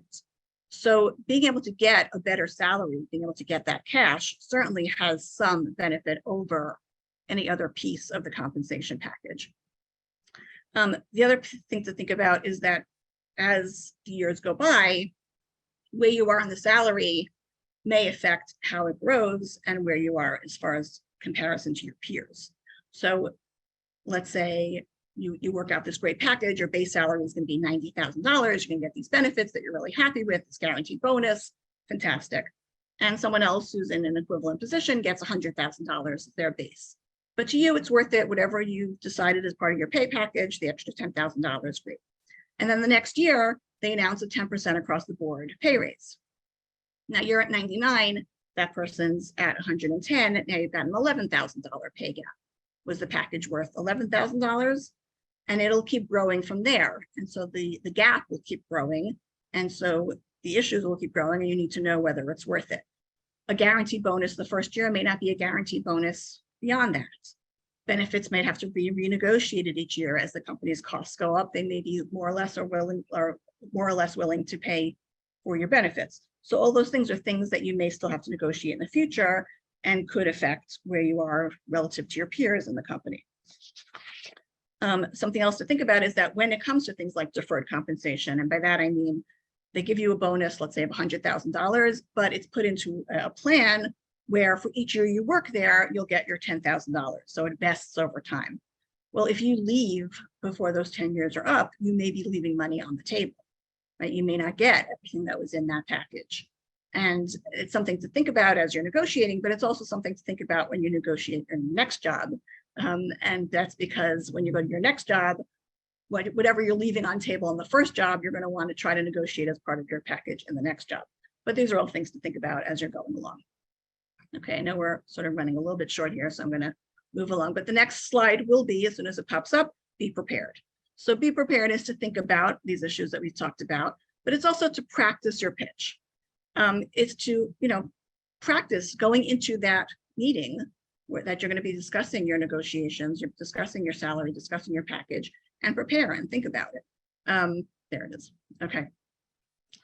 [SPEAKER 2] So being able to get a better salary, being able to get that cash certainly has some benefit over any other piece of the compensation package. The other thing to think about is that as the years go by, where you are on the salary may affect how it grows and where you are as far as comparison to your peers. So let's say you work out this great package, your base salary is going to be $90,000. You can get these benefits that you're really happy with, this guaranteed bonus, fantastic. And someone else who's in an equivalent position gets $100,000 as their base. But to you, it's worth it, whatever you decided as part of your pay package, the extra $10,000, great. And then the next year, they announce a 10% across the board pay raise. Now you're at 99, that person's at 110, now you've got an $11,000 pay gap. Was the package worth $11,000? And it'll keep growing from there. And so the gap will keep growing. And so the issues will keep growing, and you need to know whether it's worth it. A guaranteed bonus the first year may not be a guaranteed bonus beyond that. Benefits might have to be renegotiated each year as the company's costs go up. They may be more or less willing to pay for your benefits. So all those things are things that you may still have to negotiate in the future and could affect where you are relative to your peers in the company. Something else to think about is that when it comes to things like deferred compensation, and by that I mean they give you a bonus, let's say of $100,000, but it's put into a plan where for each year you work there, you'll get your $10,000. So it vests over time. Well, if you leave before those 10 years are up, you may be leaving money on the table, right? You may not get everything that was in that package. And it's something to think about as you're negotiating, but it's also something to think about when you negotiate your next job. And that's because when you go to your next job, whatever you're leaving on table in the first job, you're going to want to try to negotiate as part of your package in the next job. But these are all things to think about as you're going along. Okay, I know we're sort of running a little bit short here, so I'm going to move along. But the next slide will be, as soon as it pops up, be prepared. So be prepared is to think about these issues that we've talked about, but it's also to practice your pitch. It's to, practice going into that meeting that you're going to be discussing your negotiations, you're discussing your salary, discussing your package, and prepare and think about it. There it is. Okay.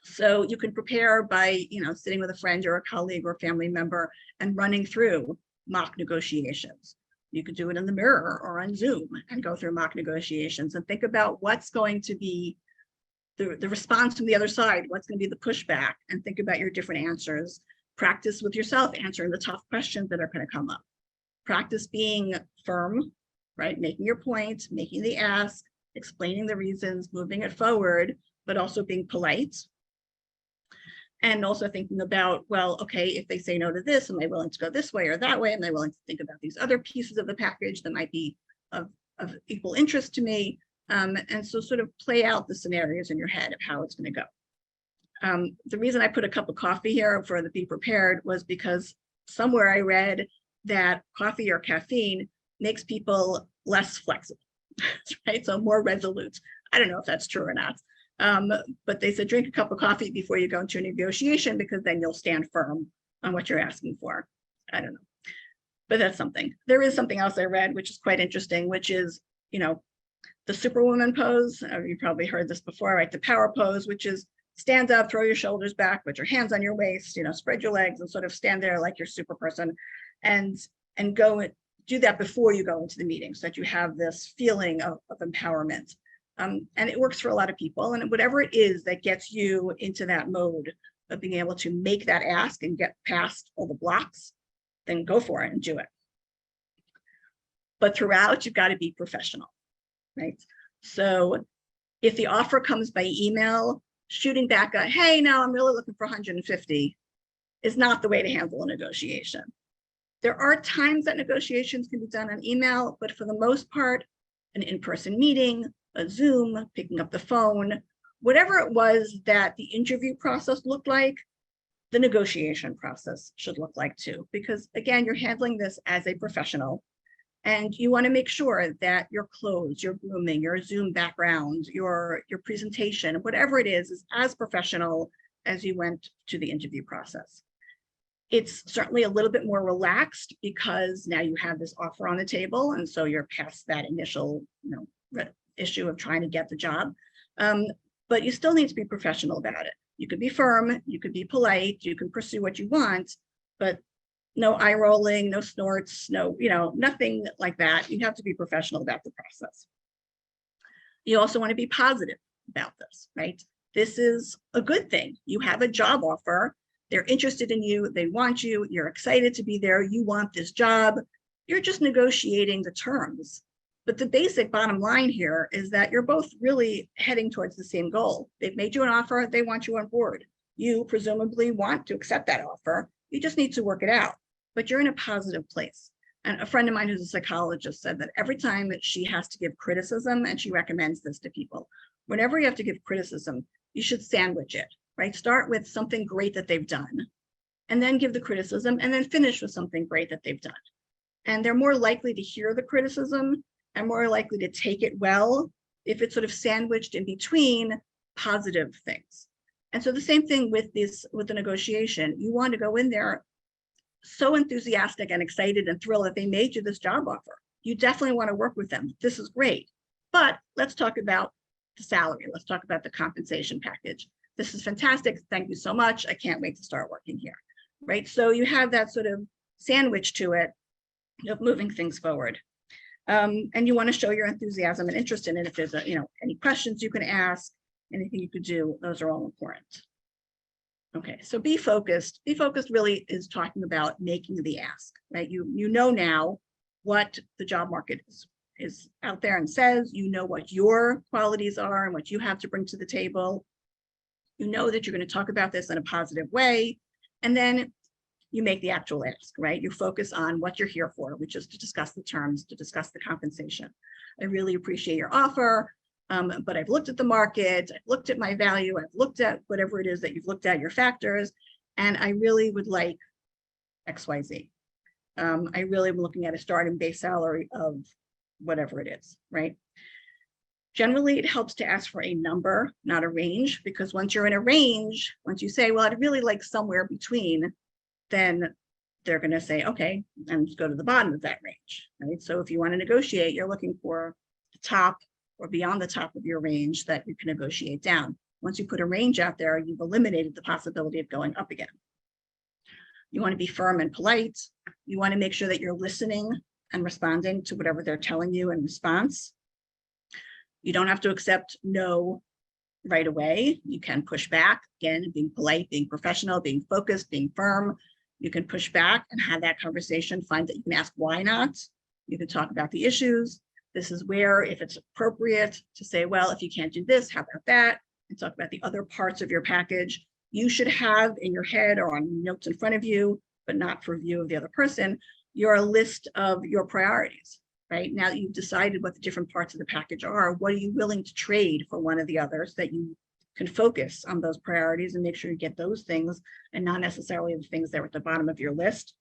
[SPEAKER 2] So you can prepare by, sitting with a friend or a colleague or family member and running through mock negotiations. You could do it in the mirror or on Zoom and go through mock negotiations and think about what's going to be the response from the other side, what's going to be the pushback, and think about your different answers. Practice with yourself answering the tough questions that are going to come up. Practice being firm, right? Making your point, making the ask, explaining the reasons, moving it forward, but also being polite. And also thinking about, well, okay, if they say no to this, am I willing to go this way or that way? Am I willing to think about these other pieces of the package that might be of equal interest to me? And so sort of play out the scenarios in your head of how it's going to go. The reason I put a cup of coffee here for the be prepared was because somewhere I read that coffee or caffeine makes people less flexible, right? So more resolute. I don't know if that's true or not. But they said drink a cup of coffee before you go into a negotiation, because then you'll stand firm on what you're asking for. I don't know, but that's something. There is something else I read, which is quite interesting, which is, the Superwoman pose. You probably heard this before, right? The power pose, which is stand up, throw your shoulders back, put your hands on your waist, spread your legs and sort of stand there like you're super person, and go and do that before you go into the meeting so that you have this feeling of empowerment. And it works for a lot of people, and whatever it is that gets you into that mode of being able to make that ask and get past all the blocks, then go for it and do it. But throughout, you've got to be professional, right? So if the offer comes by email, shooting back a, hey, no, I'm really looking for 150 is not the way to handle a negotiation. There are times that negotiations can be done on email, but for the most part, an in-person meeting, a Zoom, picking up the phone, whatever it was that the interview process looked like, the negotiation process should look like too. Because again, you're handling this as a professional, and you want to make sure that your clothes, your grooming, your Zoom background, your presentation, whatever it is as professional as you went to the interview process. It's certainly a little bit more relaxed because now you have this offer on the table, and so you're past that initial, issue of trying to get the job. But you still need to be professional about it. You could be firm, you could be polite, you can pursue what you want, but no eye rolling, no snorts, no, nothing like that. You have to be professional about the process. You also want to be positive about this, right? This is a good thing. You have a job offer. They're interested in you. They want you. You're excited to be there. You want this job. You're just negotiating the terms. But the basic bottom line here is that you're both really heading towards the same goal. They've made you an offer, they want you on board. You presumably want to accept that offer. You just need to work it out, but you're in a positive place. And a friend of mine who's a psychologist said that every time that she has to give criticism, and she recommends this to people, whenever you have to give criticism, you should sandwich it, right? Start with something great that they've done, and then give the criticism, and then finish with something great that they've done. And they're more likely to hear the criticism and more likely to take it well if it's sort of sandwiched in between positive things. And so the same thing with the negotiation. You want to go in there so enthusiastic and excited and thrilled that they made you this job offer. You definitely want to work with them. This is great. But let's talk about the salary. Let's talk about the compensation package. This is fantastic. Thank you so much. I can't wait to start working here. Right? So you have that sort of sandwich to it of moving things forward. And you want to show your enthusiasm and interest in it. If there's any questions you can ask, anything you could do, those are all important. Okay, so be focused. Be focused really is talking about making the ask, right? You know now what the job market is out there and says. You know what your qualities are and what you have to bring to the table. You know that you're going to talk about this in a positive way. And then you make the actual ask, right? You focus on what you're here for, which is to discuss the terms, to discuss the compensation. I really appreciate your offer. But I've looked at the market, I've looked at my value, I've looked at whatever it is that you've looked at, your factors, and I really would like XYZ. I really am looking at a starting base salary of whatever it is, right? Generally, it helps to ask for a number, not a range, because once you're in a range, once you say, well, I'd really like somewhere between, then they're going to say, okay, and go to the bottom of that range, right? So if you want to negotiate, you're looking for the top or beyond the top of your range that you can negotiate down. Once you put a range out there, you've eliminated the possibility of going up again. You want to be firm and polite. You want to make sure that you're listening and responding to whatever they're telling you in response. You don't have to accept no right away. You can push back, again, being polite, being professional, being focused, being firm. You can push back and have that conversation, find that you can ask why not. You can talk about the issues. This is where, if it's appropriate to say, well, if you can't do this, how about that? And talk about the other parts of your package. You should have in your head or on notes in front of you, but not for view of the other person, your list of your priorities, right? Now that you've decided what the different parts of the package are, what are you willing to trade for one of the others that you can focus on those priorities and make sure you get those things and not necessarily the things that are at the bottom of your list.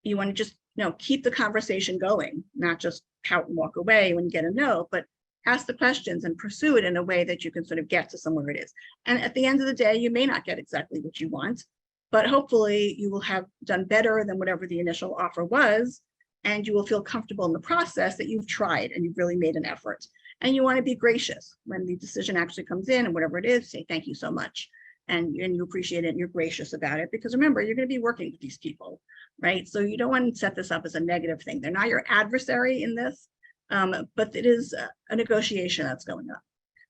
[SPEAKER 2] You want to just keep the conversation going, not just pout and walk away when you get a no, but ask the questions and pursue it in a way that you can sort of get to somewhere it is. And at the end of the day, you may not get exactly what you want, but hopefully you will have done better than whatever the initial offer was, and you will feel comfortable in the process that you've tried and you've really made an effort. And you want to be gracious when the decision actually comes in and whatever it is, say thank you so much. And you appreciate it and you're gracious about it, because remember, you're going to be working with these people, right? So you don't want to set this up as a negative thing. They're not your adversary in this, but it is a negotiation that's going on.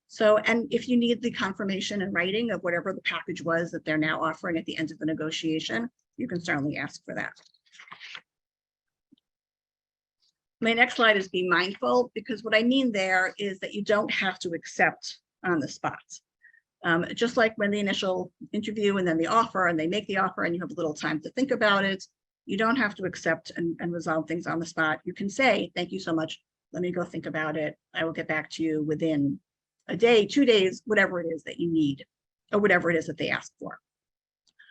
[SPEAKER 2] So, and if you need the confirmation in writing of whatever the package was that they're now offering at the end of the negotiation, you can certainly ask for that. My next slide is be mindful, because what I mean there is that you don't have to accept on the spot. Just like when the initial interview and then the offer, and they make the offer and you have a little time to think about it, you don't have to accept and resolve things on the spot. You can say, thank you so much. Let me go think about it. I will get back to you within a day, 2 days, whatever it is that you need, or whatever it is that they ask for.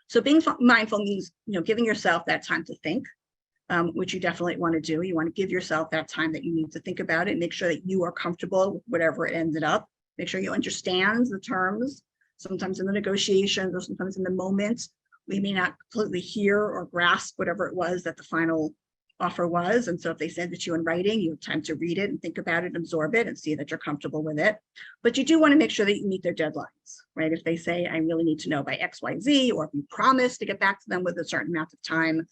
[SPEAKER 2] So being mindful means, giving yourself that time to think, which you definitely want to do. You want to give yourself that time that you need to think about it, make sure that you are comfortable with whatever it ended up. Make sure you understand the terms. Sometimes in the negotiations or sometimes in the moment, we may not completely hear or grasp whatever it was that the final offer was. And so if they send it to you in writing, you have time to read it and think about it, absorb it, and see that you're comfortable with it. But you do want to make sure that you meet their deadlines, right? If they say, I really need to know by XYZ, or if you promise to get back to them with a certain amount of time,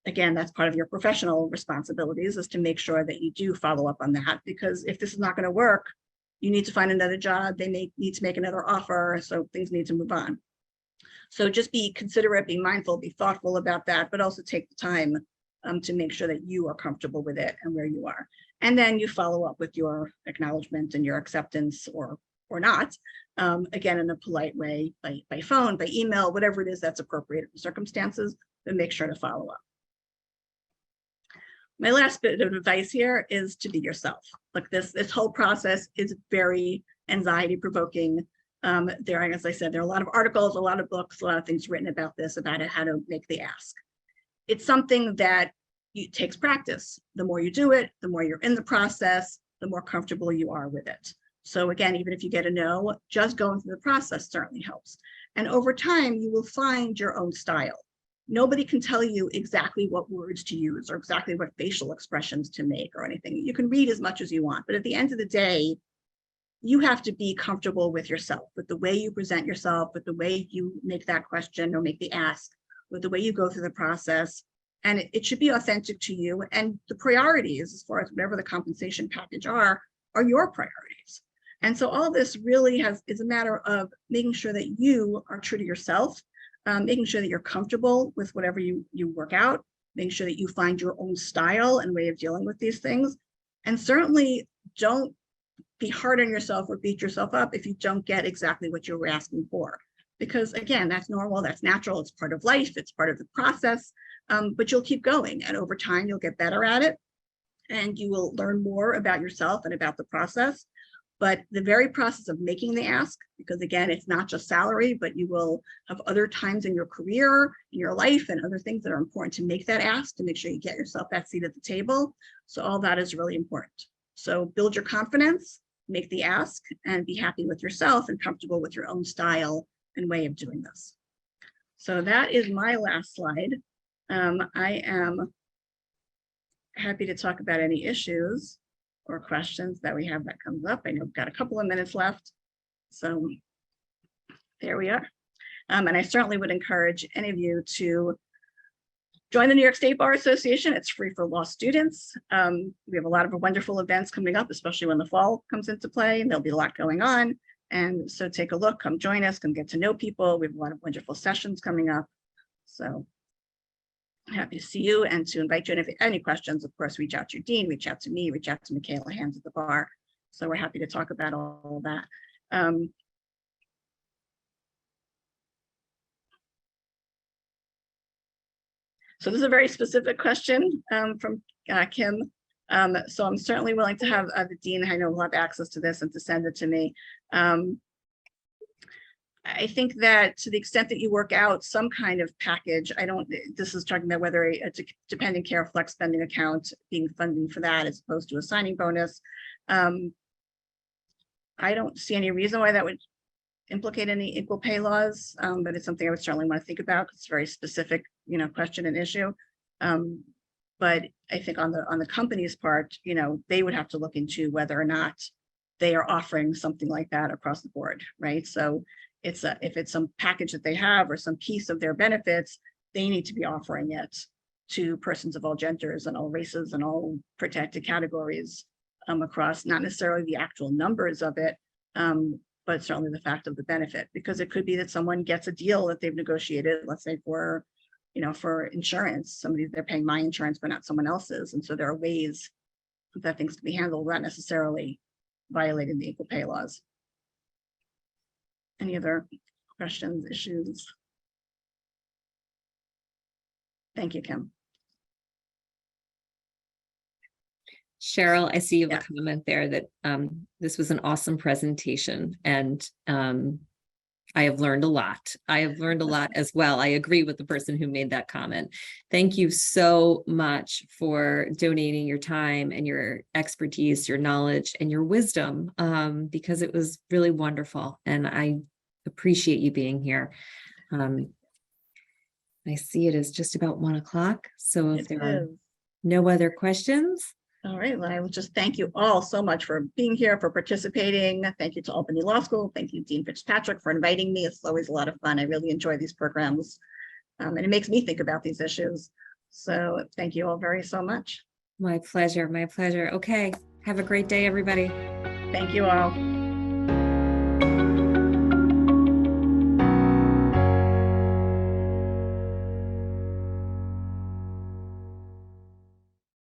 [SPEAKER 2] again, that's part of your professional responsibilities, is to make sure that you do follow up on that. Because if this is not going to work, you need to find another job, they may need to make another offer, so things need to move on. So just be considerate, be mindful, be thoughtful about that, but also take the time to make sure that you are comfortable with it and where you are. And then you follow up with your acknowledgement and your acceptance or not, again, in a polite way, by phone, by email, whatever it is that's appropriate in the circumstances, but make sure to follow up. My last bit of advice here is to be yourself. Like this whole process is very anxiety provoking. As I said, there are a lot of articles, a lot of books, a lot of things written about this, about how to make the ask. It's something that takes practice. The more you do it, the more you're in the process, the more comfortable you are with it. So again, even if you get a no, just going through the process certainly helps. And over time, you will find your own style. Nobody can tell you exactly what words to use or exactly what facial expressions to make or anything. You can read as much as you want, but at the end of the day, you have to be comfortable with yourself, with the way you present yourself, with the way you make that question or make the ask, with the way you go through the process. And it should be authentic to you. And the priorities, as far as whatever the compensation package are your priorities. And so all this really is a matter of making sure that you are true to yourself, making sure that you're comfortable with whatever you work out, making sure that you find your own style and way of dealing with these things. And certainly don't be hard on yourself or beat yourself up if you don't get exactly what you were asking for. Because again, that's normal, that's natural, it's part of life, it's part of the process, but you'll keep going. And over time, you'll get better at it and you will learn more about yourself and about the process. But the very process of making the ask, because again, it's not just salary, but you will have other times in your career, in your life, and other things that are important to make that ask, to make sure you get yourself that seat at the table. So all that is really important. So build your confidence, make the ask, and be happy with yourself and comfortable with your own style and way of doing this. So that is my last slide. I am happy to talk about any issues or questions that we have that comes up. I know we've got a couple of minutes left. So there we are. And I certainly would encourage any of you to join the New York State Bar Association. It's free for law students. We have a lot of wonderful events coming up, especially when the fall comes into play, and there'll be a lot going on. And so take a look, come join us, come get to know people. We have a lot of wonderful sessions coming up. So happy to see you and to invite you. And if you have any questions, of course, reach out to your dean, reach out to me, reach out to Michaela Hands at the bar. So we're happy to talk about all that. So this is a very specific question from Kim. So I'm certainly willing to have the dean, I know will have access to this, and to send it to me. I think that to the extent that you work out some kind of package, this is talking about whether a dependent care flex spending account being funding for that as opposed to a signing bonus. I don't see any reason why that would implicate any equal pay laws, but it's something I would certainly want to think about. It's a very specific, question and issue. But I think on the company's part, they would have to look into whether or not they are offering something like that across the board, right? So if it's some package that they have or some piece of their benefits, they need to be offering it to persons of all genders and all races and all protected categories across, not necessarily the actual numbers of it, but certainly the fact of the benefit, because it could be that someone gets a deal that they've negotiated, let's say for insurance, they're paying my insurance, but not someone else's. And so there are ways that things can be handled, not necessarily violating the equal pay laws. Any other questions, issues? Thank you, Kim.
[SPEAKER 1] Cheryl, I see you have a comment there that this was an awesome presentation, and I have learned a lot. I have learned a lot as well. I agree with the person who made that comment. Thank you so much for donating your time and your expertise, your knowledge, and your wisdom, because it was really wonderful, and I appreciate you being here. I see it is just about 1 o'clock. So if there are no other questions.
[SPEAKER 2] All right, well, I will just thank you all so much for being here, for participating. Thank you to Albany Law School. Thank you, Dean Fitzpatrick, for inviting me. It's always a lot of fun. I really enjoy these programs, and it makes me think about these issues. So thank you all so much.
[SPEAKER 1] My pleasure. My pleasure. Okay. Have a great day, everybody.
[SPEAKER 2] Thank you all.